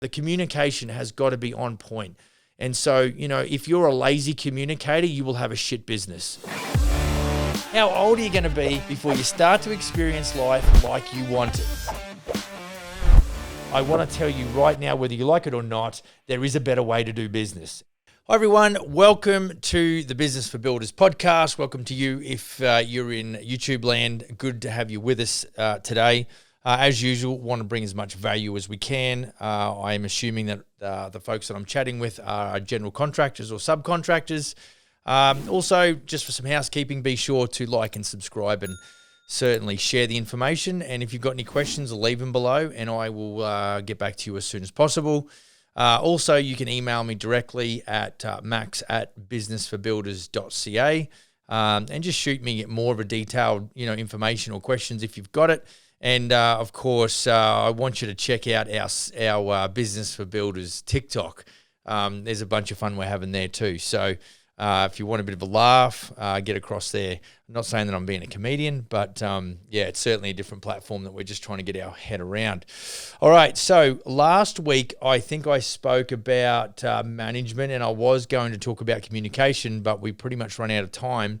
The communication has got to be on point. And so, if you're a lazy communicator, you will have a shit business. How old are you going to be before you start to experience life like you want it? I want to tell you right now, whether you like it or not, there is a better way to do business. Hi, everyone. Welcome to the Business for Builders podcast. Welcome to you if you're in YouTube land. Good to have you with us today. As usual, want to bring as much value as we can. I am assuming that the folks that I'm chatting with are general contractors or subcontractors. Also, just for some housekeeping, be sure to like and subscribe and certainly share the information. And if you've got any questions, leave them below and I will get back to you as soon as possible. Also, you can email me directly at max@businessforbuilders.ca and just shoot me more of a detailed, information or questions if you've got it. And of course, I want you to check out our Business for Builders TikTok. There's a bunch of fun we're having there too. So if you want a bit of a laugh, get across there. I'm not saying that I'm being a comedian, but it's certainly a different platform that we're just trying to get our head around. All right, so last week I think I spoke about management, and I was going to talk about communication, but we pretty much run out of time.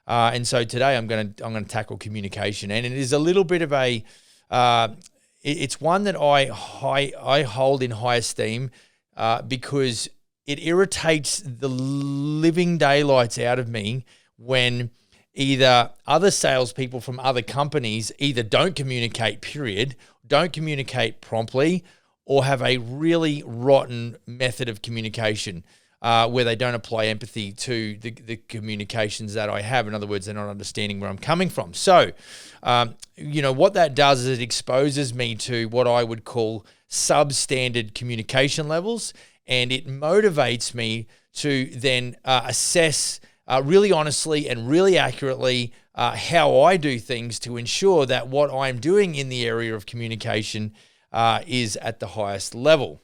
And so today I'm going to tackle communication, and it is a little bit of a it's one that I hold in high esteem because it irritates the living daylights out of me when either other salespeople from other companies either don't communicate, don't communicate promptly, or have a really rotten method of communication. Where they don't apply empathy to the communications that I have. In other words, they're not understanding where I'm coming from. So, what that does is it exposes me to what I would call substandard communication levels, and it motivates me to then assess really honestly and really accurately how I do things to ensure that what I'm doing in the area of communication is at the highest level.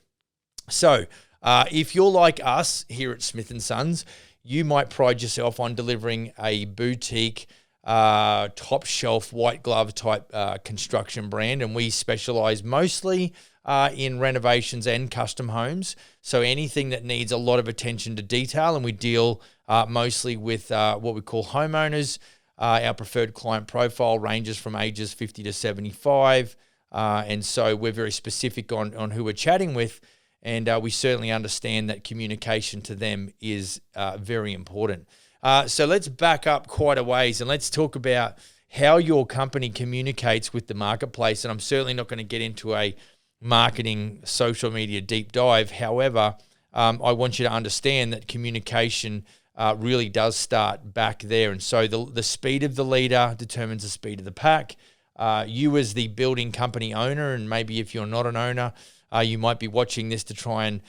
So, if you're like us here at Smith & Sons, you might pride yourself on delivering a boutique, top shelf, white glove type construction brand, and we specialize mostly in renovations and custom homes. So anything that needs a lot of attention to detail, and we deal mostly with what we call homeowners. Our preferred client profile ranges from ages 50 to 75, and so we're very specific on who we're chatting with. And we certainly understand that communication to them is very important. So let's back up quite a ways and let's talk about how your company communicates with the marketplace. And I'm certainly not going to get into a marketing social media deep dive. However, I want you to understand that communication really does start back there. And so the speed of the leader determines the speed of the pack. You as the building company owner, and maybe if you're not an owner, you might be watching this to try and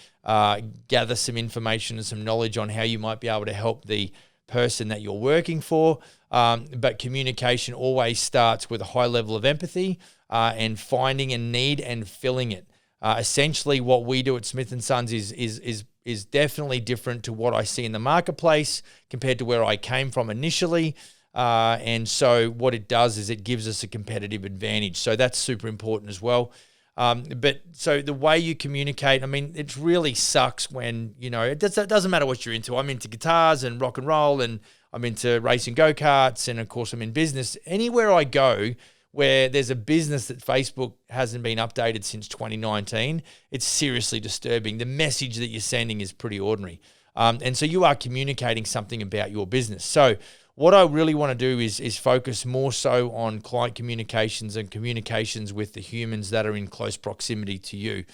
gather some information and some knowledge on how you might be able to help the person that you're working for. But communication always starts with a high level of empathy and finding a need and filling it. Essentially, what we do at Smith & Sons is definitely different to what I see in the marketplace compared to where I came from initially. And so what it does is it gives us a competitive advantage. So that's super important as well. But so the way you communicate, I mean, it really sucks when, it doesn't matter what you're into. I'm into guitars and rock and roll, and I'm into racing go-karts, and of course I'm in business. Anywhere I go where there's a business that Facebook hasn't been updated since 2019, it's seriously disturbing. The message that you're sending is pretty ordinary. And so you are communicating something about your business. So what I really want to do is focus more so on client communications and communications with the humans that are in close proximity to you.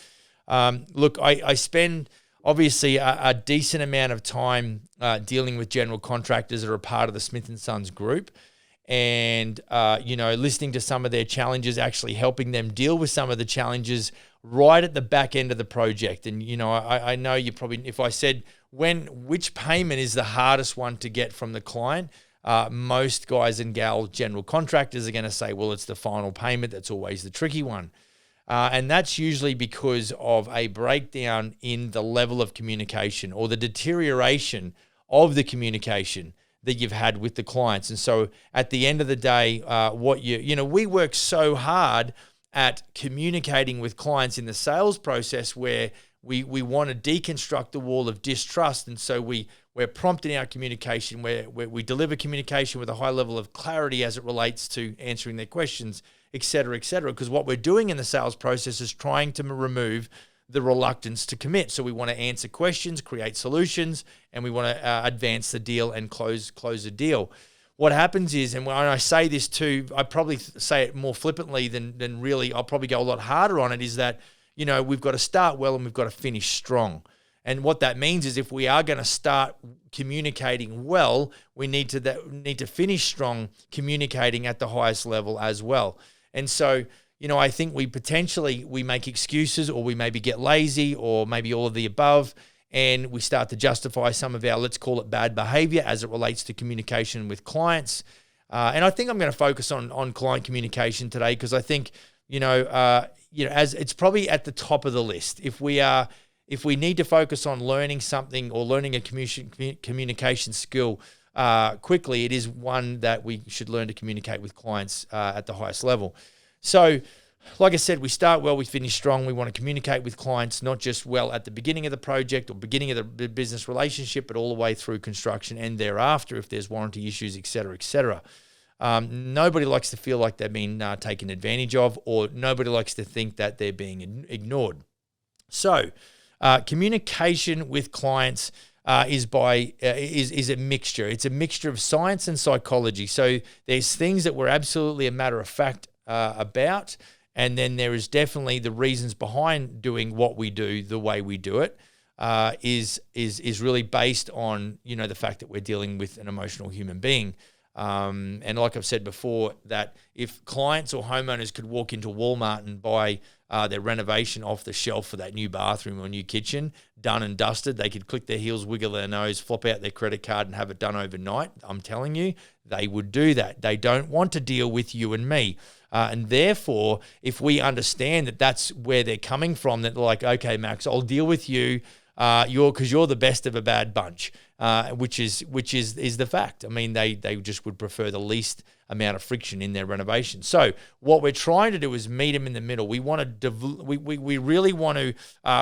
Look, I spend obviously a decent amount of time dealing with general contractors that are a part of the Smith & Sons group, and listening to some of their challenges, actually helping them deal with some of the challenges right at the back end of the project. And I know you probably, if I said which payment is the hardest one to get from the client, most guys and gals, general contractors, are going to say, well, it's the final payment. That's always the tricky one. And that's usually because of a breakdown in the level of communication or the deterioration of the communication that you've had with the clients. And so at the end of the day, we work so hard at communicating with clients in the sales process, where we want to deconstruct the wall of distrust. And so we're prompting our communication, where we deliver communication with a high level of clarity as it relates to answering their questions, et cetera, et cetera. Because what we're doing in the sales process is trying to remove the reluctance to commit. So we want to answer questions, create solutions, and we want to advance the deal and close the deal. What happens is, and when I say this too, I probably say it more flippantly than really, I'll probably go a lot harder on it, is that, we've got to start well and we've got to finish strong. And what that means is, if we are going to start communicating well, we need to finish strong, communicating at the highest level as well. And so, I think we make excuses, or we maybe get lazy, or maybe all of the above, and we start to justify some of our, let's call it, bad behavior as it relates to communication with clients. And I think I'm going to focus on client communication today, because I think, as it's probably at the top of the list. If we need to focus on learning something, or learning a communication skill quickly, it is one that we should learn to communicate with clients at the highest level. So, like I said, we start well, we finish strong. We want to communicate with clients, not just well at the beginning of the project or beginning of the business relationship, but all the way through construction and thereafter, if there's warranty issues, et cetera, et cetera. Nobody likes to feel like they're being taken advantage of, or nobody likes to think that they're being ignored. So, communication with clients is a mixture. It's a mixture of science and psychology. So there's things that we're absolutely a matter of fact about, and then there is definitely the reasons behind doing what we do the way we do it. Is really based on the fact that we're dealing with an emotional human being. And like I've said before, that if clients or homeowners could walk into Walmart and buy their renovation off the shelf for that new bathroom or new kitchen, done and dusted, they could click their heels, wiggle their nose, flop out their credit card and have it done overnight. I'm telling you, they would do that. They don't want to deal with you and me. And therefore, if we understand that that's where they're coming from, that they're like, okay, Max, I'll deal with you, because you're the best of a bad bunch, which is the fact. I mean, they just would prefer the least amount of friction in their renovation. So what we're trying to do is meet them in the middle. We want to we really want to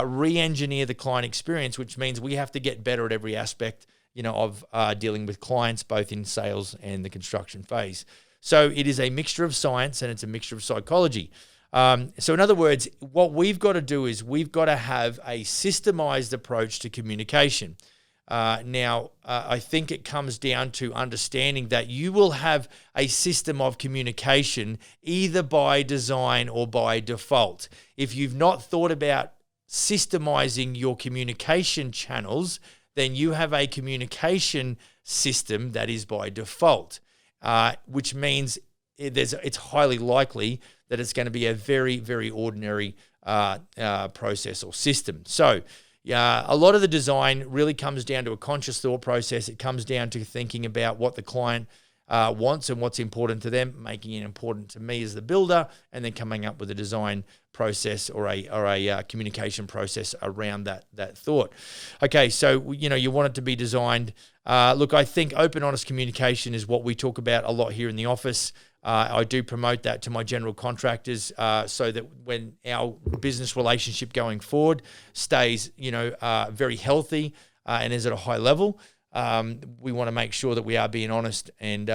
re-engineer the client experience, which means we have to get better at every aspect, of dealing with clients, both in sales and the construction phase. So it is a mixture of science and it's a mixture of psychology. So in other words, what we've got to do is we've got to have a systemized approach to communication. Now, I think it comes down to understanding that you will have a system of communication either by design or by default. If you've not thought about systemizing your communication channels, then you have a communication system that is by default, which means it's highly likely that it's going to be a very, very ordinary process or system. So a lot of the design really comes down to a conscious thought process. It comes down to thinking about what the client wants and what's important to them, making it important to me as the builder, and then coming up with a design process or a communication process around that thought. Okay, so you want it to be designed. Look, I think open, honest communication is what we talk about a lot here in the office. I do promote that to my general contractors so that when our business relationship going forward stays, very healthy and is at a high level, we want to make sure that we are being honest. And,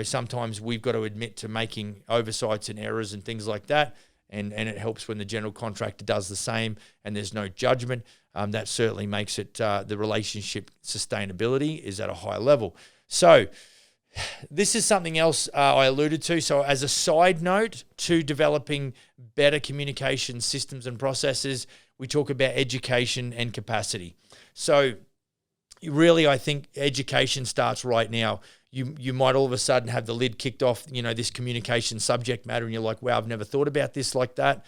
sometimes we've got to admit to making oversights and errors and things like that. And it helps when the general contractor does the same and there's no judgment. That certainly makes it, the relationship sustainability is at a high level. So this is something else I alluded to. So as a side note to developing better communication systems and processes, we talk about education and capacity. So really, I think education starts right now. You might all of a sudden have the lid kicked off, this communication subject matter, and you're like, wow, I've never thought about this like that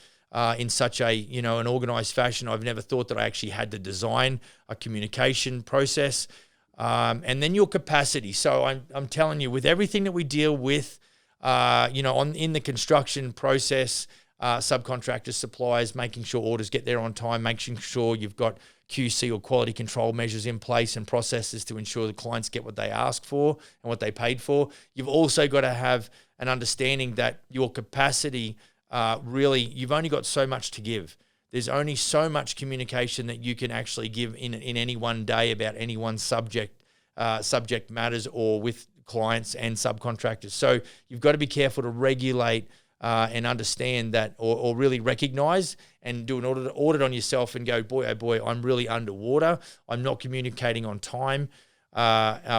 in such an organized fashion. I've never thought that I actually had to design a communication process. And then your capacity. So I'm telling you, with everything that we deal with, in the construction process, subcontractors, suppliers, making sure orders get there on time, making sure you've got QC or quality control measures in place and processes to ensure the clients get what they ask for and what they paid for. You've also got to have an understanding that your capacity really, you've only got so much to give. There's only so much communication that you can actually give in any one day about any one subject matters, or with clients and subcontractors. So you've got to be careful to regulate and understand that, or really recognize and do an audit on yourself and go, boy, oh boy, I'm really underwater. I'm not communicating on time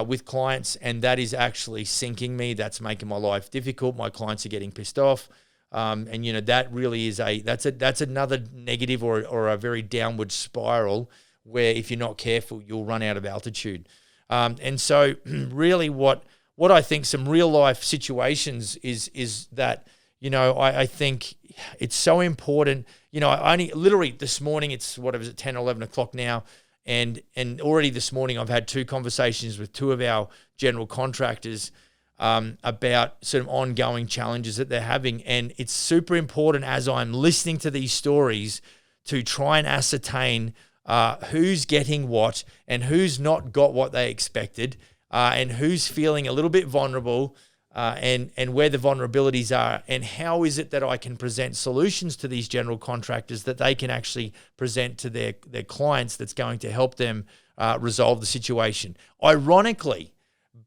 with clients, and that is actually sinking me. That's making my life difficult. My clients are getting pissed off. And that really is that's another negative or a very downward spiral, where if you're not careful, you'll run out of altitude. And so really what I think some real life situations is that, I think it's so important. I only literally this morning, it's 10 or 11 o'clock now. And already this morning I've had 2 conversations with 2 of our general contractors about sort of ongoing challenges that they're having. And it's super important, as I'm listening to these stories, to try and ascertain who's getting what and who's not got what they expected, and who's feeling a little bit vulnerable, and where the vulnerabilities are, and how is it that I can present solutions to these general contractors that they can actually present to their clients that's going to help them resolve the situation. Ironically,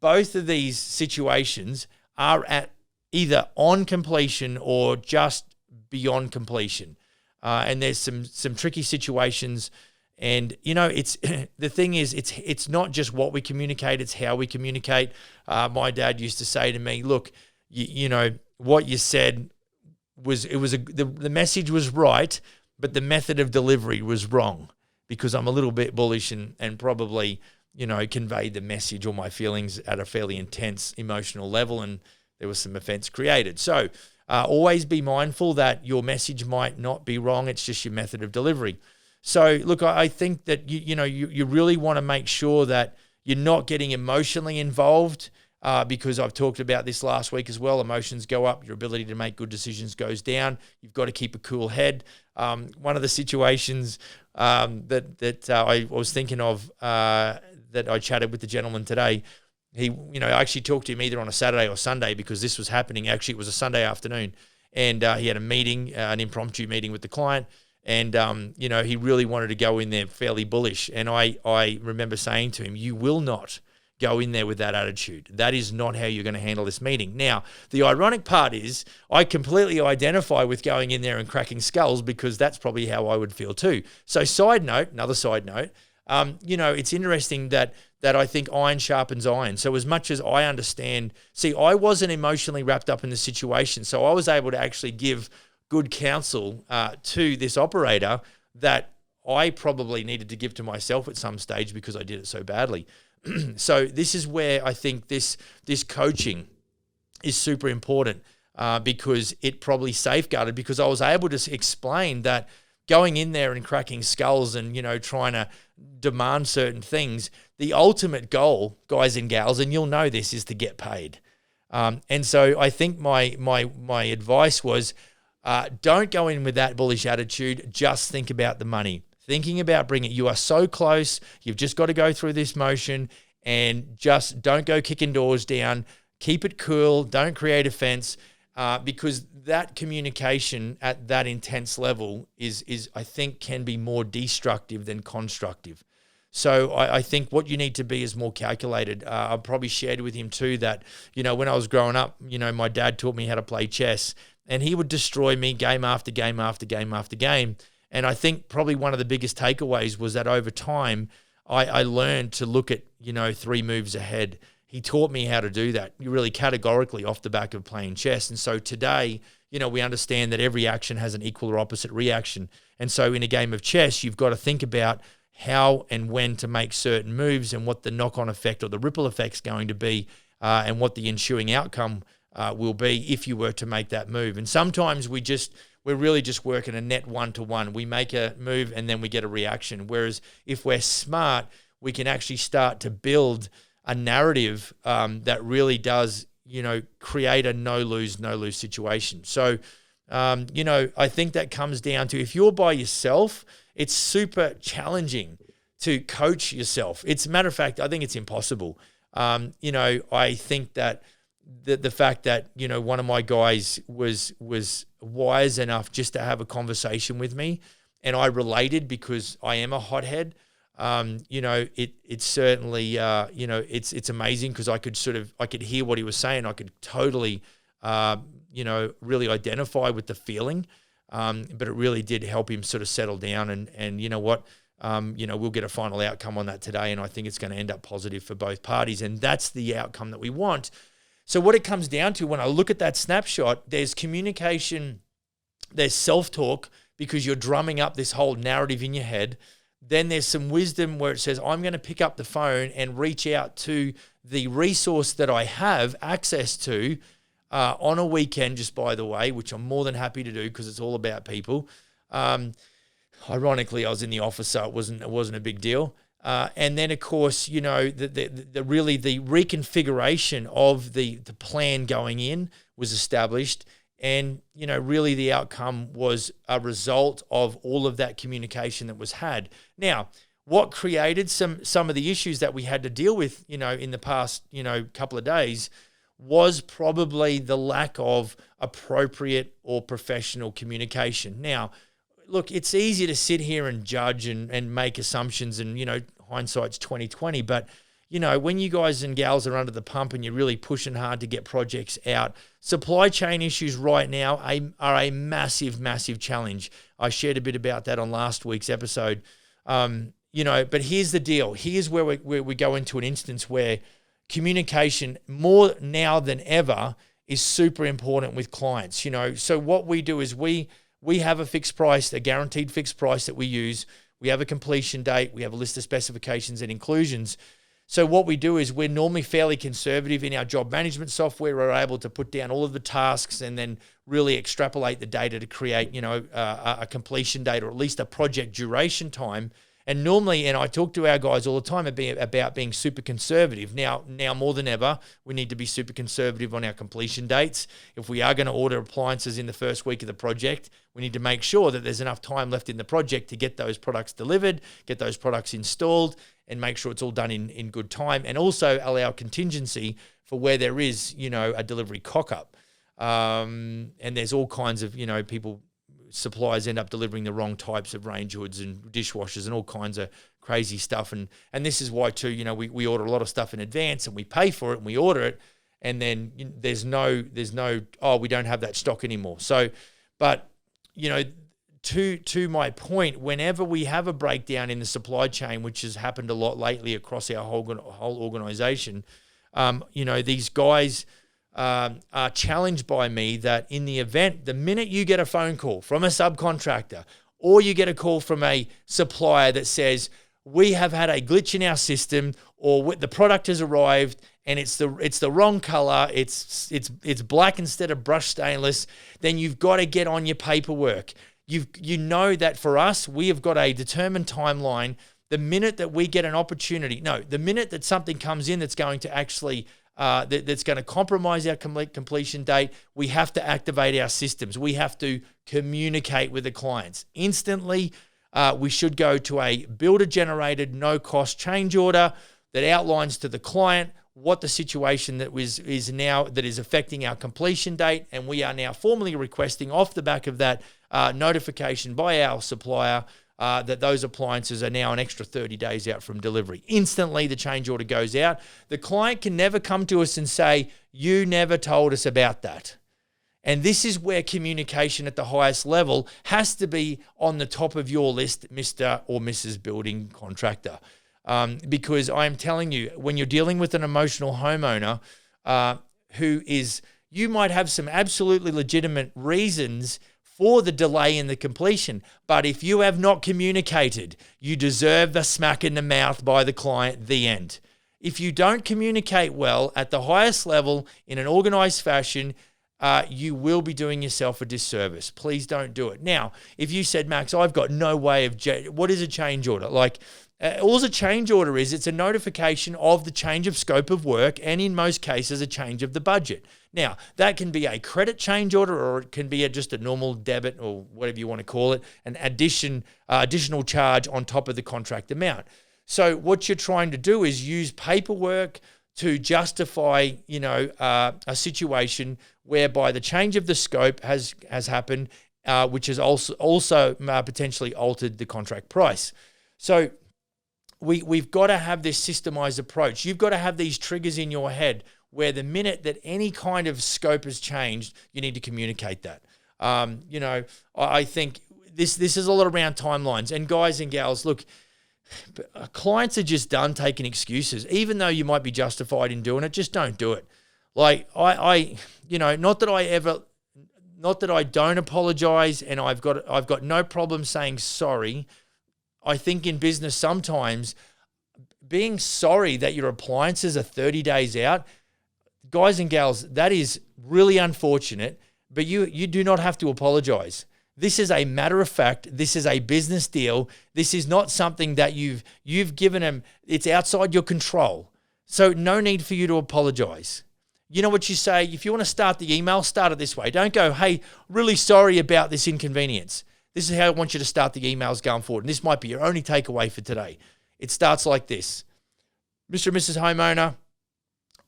both of these situations are at either on completion or just beyond completion. And there's some tricky situations. And, it's the thing is, it's not just what we communicate, it's how we communicate. My dad used to say to me, look, what you said the message was right, but the method of delivery was wrong, because I'm a little bit bullish and probably, conveyed the message or my feelings at a fairly intense emotional level, and there was some offense created. So always be mindful that your message might not be wrong, it's just your method of delivery. So look, I think that you really want to make sure that you're not getting emotionally involved, because I've talked about this last week as well. Emotions go up, your ability to make good decisions goes down. You've got to keep a cool head. One of the situations that I was thinking of, that I chatted with the gentleman today, he, I actually talked to him either on a Saturday or Sunday, because this was happening. Actually, it was a Sunday afternoon, and he had a meeting, an impromptu meeting with the client. And, he really wanted to go in there fairly bullish. And I remember saying to him, you will not go in there with that attitude. That is not how you're going to handle this meeting. Now, the ironic part is I completely identify with going in there and cracking skulls, because that's probably how I would feel too. So another side note, it's interesting that I think iron sharpens iron. So as much as I understand, I wasn't emotionally wrapped up in the situation. So I was able to actually give good counsel to this operator that I probably needed to give to myself at some stage, because I did it so badly. So this is where I think this coaching is super important, because it probably safeguarded, because I was able to explain that going in there and cracking skulls and, trying to demand certain things, the ultimate goal, guys and gals, and you'll know this, is to get paid. And so I think my advice was, don't go in with that bullish attitude. Just think about the money. Thinking about bringing it. You are so close. You've just got to go through this motion, and just don't go kicking doors down. Keep it cool. Don't create offense, because that communication at that intense level is I think can be more destructive than constructive. So I think what you need to be is more calculated. I probably shared with him too that, when I was growing up, my dad taught me how to play chess, and he would destroy me game after game after game after game. And I think probably one of the biggest takeaways was that over time, I learned to look at, 3 moves ahead. He taught me how to do that really categorically off the back of playing chess. And so today, we understand that every action has an equal or opposite reaction. And so in a game of chess, you've got to think about how and when to make certain moves, and what the knock-on effect or the ripple effect's going to be, and what the ensuing outcome will be if you were to make that move. And sometimes we're really just working a net one-to-one. We make a move and then we get a reaction. Whereas if we're smart, we can actually start to build a narrative that really does, create a no-lose situation. So, I think that comes down to, if you're by yourself, it's super challenging to coach yourself. It's a matter of fact, I think it's impossible. I think that the fact that, one of my guys was wise enough just to have a conversation with me, and I related because I am a hothead. It's certainly, it's amazing because I could hear what he was saying. I could totally, really identify with the feeling. But it really did help him sort of settle down, and you know what, we'll get a final outcome on that today, and I think it's going to end up positive for both parties, and that's the outcome that we want. So what it comes down to, when I look at that snapshot, there's communication, there's self-talk, because you're drumming up this whole narrative in your head. Then there's some wisdom where it says, I'm going to pick up the phone and reach out to the resource that I have access to on a weekend, just by the way, which I'm more than happy to do because it's all about people. Ironically, I was in the office, so it wasn't a big deal. And then, of course, the reconfiguration of the plan going in was established. And, really the outcome was a result of all of that communication that was had. Now, what created some of the issues that we had to deal with, in the past, couple of days was probably the lack of appropriate or professional communication. Now, look, it's easy to sit here and judge and make assumptions, and, hindsight's 2020, but when you guys and gals are under the pump and you're really pushing hard to get projects out, supply chain issues right now are a massive, massive challenge. I shared a bit about that on last week's episode. But here's the deal. Here's where we go into an instance where communication, more now than ever, is super important with clients. So what we do is we have a fixed price, a guaranteed fixed price that we use. We have a completion date. We have a list of specifications and inclusions. So what we do is we're normally fairly conservative in our job management software. We're able to put down all of the tasks and then really extrapolate the data to create, a completion date, or at least a project duration time. And normally, and I talk to our guys all the time about being super conservative. Now more than ever, we need to be super conservative on our completion dates. If we are going to order appliances in the first week of the project, we need to make sure that there's enough time left in the project to get those products delivered, get those products installed, and make sure it's all done in good time, and also allow contingency for where there is, a delivery cock-up. And there's all kinds of, suppliers end up delivering the wrong types of range hoods and dishwashers and all kinds of crazy stuff. And this is why too, we order a lot of stuff in advance and we pay for it and we order it, and then there's no, we don't have that stock anymore. So, but, to my point, whenever we have a breakdown in the supply chain, which has happened a lot lately across our whole organization, these guys are challenged by me that in the event, the minute you get a phone call from a subcontractor or you get a call from a supplier that says, we have had a glitch in our system, or the product has arrived and it's the wrong color, it's black instead of brushed stainless, then you've got to get on your paperwork. You know that for us, we have got a determined timeline. The minute that we get an opportunity, the minute that something comes in that's going to actually that's going to compromise our completion date, we have to activate our systems. We have to communicate with the clients instantly. We should go to a builder-generated, no-cost change order that outlines to the client what the situation that is affecting our completion date, and we are now formally requesting off the back of that notification by our supplier that those appliances are now an extra 30 days out from delivery. Instantly, the change order goes out. The client can never come to us and say, you never told us about that. And this is where communication at the highest level has to be on the top of your list, Mr. or Mrs. Building Contractor. Because I'm telling you, when you're dealing with an emotional homeowner you might have some absolutely legitimate reasons for the delay in the completion. But if you have not communicated, you deserve the smack in the mouth by the client, the end. If you don't communicate well at the highest level in an organized fashion, you will be doing yourself a disservice. Please don't do it. Now, if you said, Max, I've got no way of, what is a change order? All a change order is, it's a notification of the change of scope of work, and in most cases, a change of the budget. Now, that can be a credit change order, or it can be just a normal debit, or whatever you want to call it, an additional charge on top of the contract amount. So what you're trying to do is use paperwork to justify, a situation whereby the change of the scope has happened, which has also potentially altered the contract price. So we've got to have this systemized approach. You've got to have these triggers in your head where the minute that any kind of scope has changed, you need to communicate that. I think this is a lot around timelines. And guys and gals, look, clients are just done taking excuses. Even though you might be justified in doing it, just don't do it. Like not that I don't apologize, and I've got no problem saying sorry. I think in business sometimes being sorry that your appliances are 30 days out, guys and gals, that is really unfortunate, but you do not have to apologize. This is a matter of fact. This is a business deal. This is not something that you've given them. It's outside your control. So no need for you to apologize. You know what you say? If you want to start the email, start it this way. Don't go, hey, really sorry about this inconvenience. This is how I want you to start the emails going forward. And this might be your only takeaway for today. It starts like this. Mr. and Mrs. Homeowner,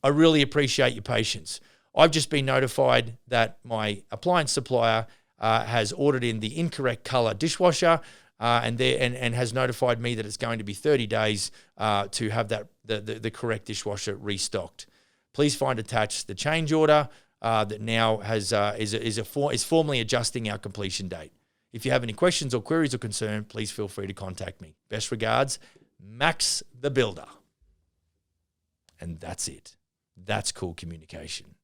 I really appreciate your patience. I've just been notified that my appliance supplier has ordered in the incorrect color dishwasher and has notified me that it's going to be 30 days to have the correct dishwasher restocked. Please find attached the change order that now is formally adjusting our completion date. If you have any questions or queries or concern, please feel free to contact me. Best regards, Max the Builder. And that's it. That's cool communication.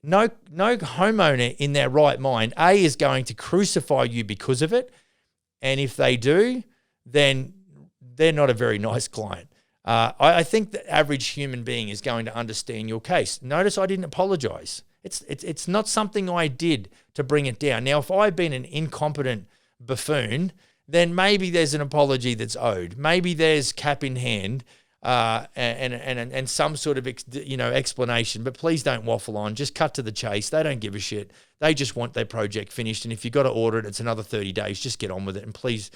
No homeowner in their right mind, A, is going to crucify you because of it. And if they do, then they're not a very nice client. I think the average human being is going to understand your case. Notice I didn't apologize. It's not something I did to bring it down. Now, if I've been an incompetent buffoon, then maybe there's an apology that's owed. Maybe there's cap in hand and some sort of explanation. But please don't waffle on. Just cut to the chase. They don't give a shit. They just want their project finished. And if you've got to order it, it's another 30 days. Just get on with it. And please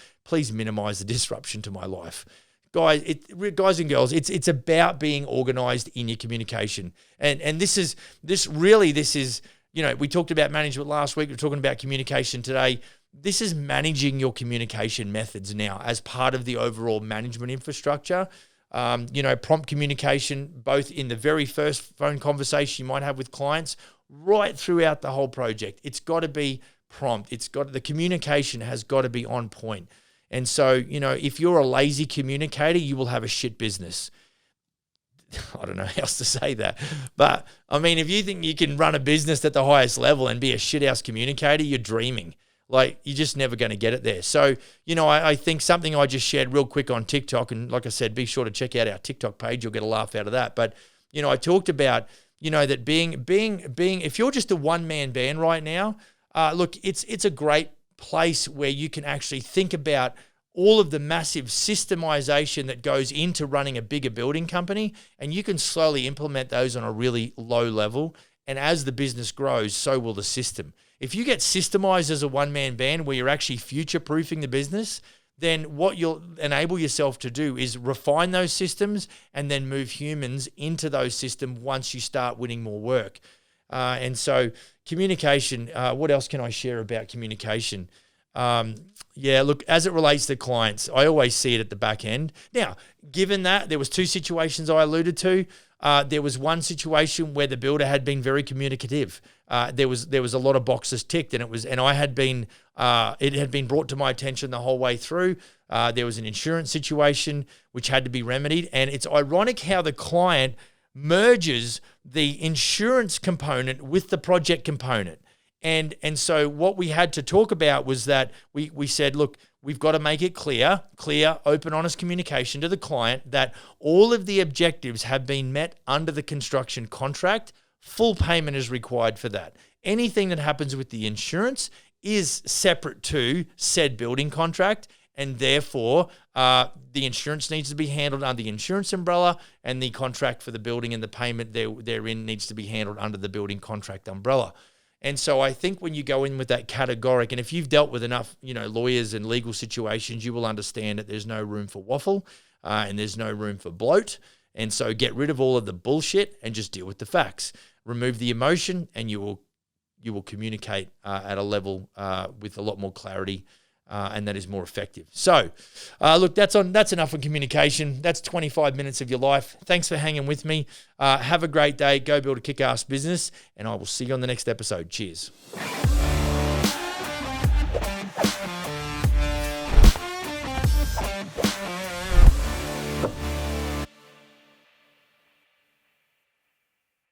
minimize the disruption to my life. Guys and girls, it's about being organized in your communication. And this is, we talked about management last week. We're talking about communication today. This is managing your communication methods now as part of the overall management infrastructure. Prompt communication, both in the very first phone conversation you might have with clients, right throughout the whole project. It's got to be prompt. The communication has got to be on point. And so, if you're a lazy communicator, you will have a shit business. I don't know how else to say that. But, I mean, if you think you can run a business at the highest level and be a shithouse communicator, you're dreaming. Like, you're just never going to get it there. So, I think something I just shared real quick on TikTok, and like I said, be sure to check out our TikTok page. You'll get a laugh out of that. But, I talked about, that being, if you're just a one-man band right now, look, it's a great place where you can actually think about all of the massive systemization that goes into running a bigger building company, and you can slowly implement those on a really low level. And as the business grows, so will the system. If you get systemized as a one-man band where you're actually future-proofing the business, then what you'll enable yourself to do is refine those systems and then move humans into those systems once you start winning more work. And so communication, what else can I share about communication? Look, as it relates to clients, I always see it at the back end. Now, given that there was two situations I alluded to, there was one situation where the builder had been very communicative. There was a lot of boxes ticked, and it had been brought to my attention the whole way through. There was an insurance situation which had to be remedied, and it's ironic how the client merges the insurance component with the project component. And so what we had to talk about was that we said, look, we've got to make it clear, open, honest communication to the client that all of the objectives have been met under the construction contract. Full payment is required for that. Anything that happens with the insurance is separate to said building contract, and therefore the insurance needs to be handled under the insurance umbrella, and the contract for the building and the payment therein needs to be handled under the building contract umbrella. And so I think when you go in with that categoric, and if you've dealt with enough, lawyers and legal situations, you will understand that there's no room for waffle and there's no room for bloat. And so get rid of all of the bullshit and just deal with the facts. Remove the emotion, and you will communicate at a level with a lot more clarity, and that is more effective. So, look, that's enough on communication. That's 25 minutes of your life. Thanks for hanging with me. Have a great day. Go build a kick-ass business, and I will see you on the next episode. Cheers.